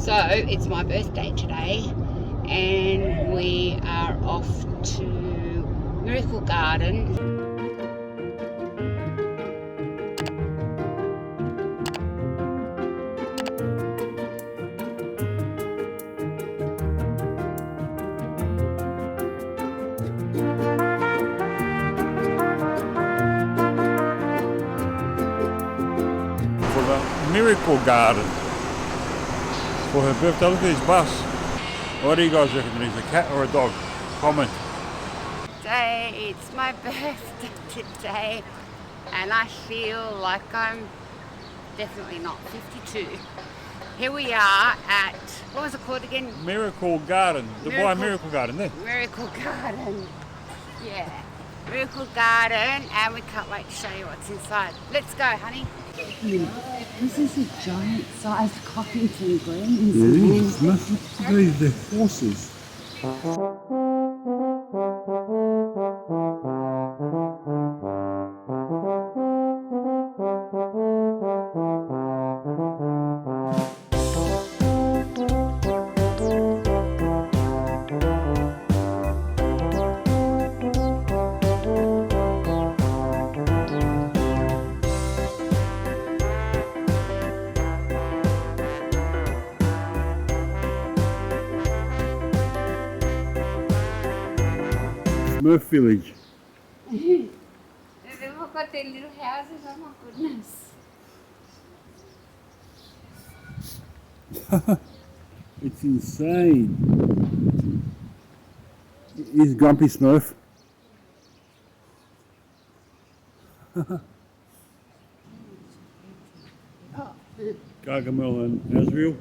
So it's my birthday today, and we are off to Miracle Garden. For the Miracle Garden for her birthday. Look at his bus. What do you guys reckon? He's a cat or a dog? Comment. Today, it's my birthday today, and I feel like I'm definitely not 52. Here we are at, what was it called again? Miracle Garden. Dubai Miracle Garden there. Miracle Garden. Yeah. Miracle Garden, and we can't wait to show you what's inside. Let's go, honey. This is a giant sized Cockington Greens. These are horses. Smurf Village. They've all got their little houses, oh my goodness. It's insane. Here's Grumpy Smurf. Gargamel and Azrael.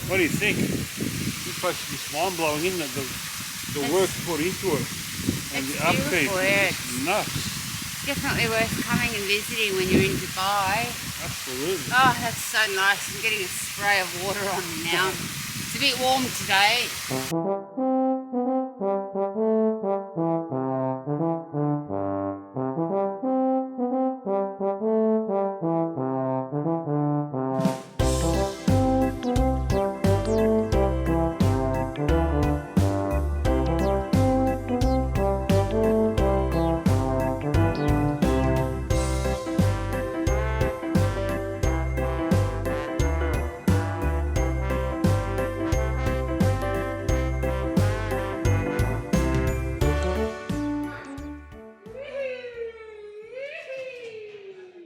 What do you think? This place is just mind-blowing, isn't it? The work put into it. And It's the upkeep. beautiful, yeah. It's nuts. Definitely worth coming and visiting when you're in Dubai. Absolutely. Oh, that's so nice. I'm getting a spray of water on me now. It's a bit warm today.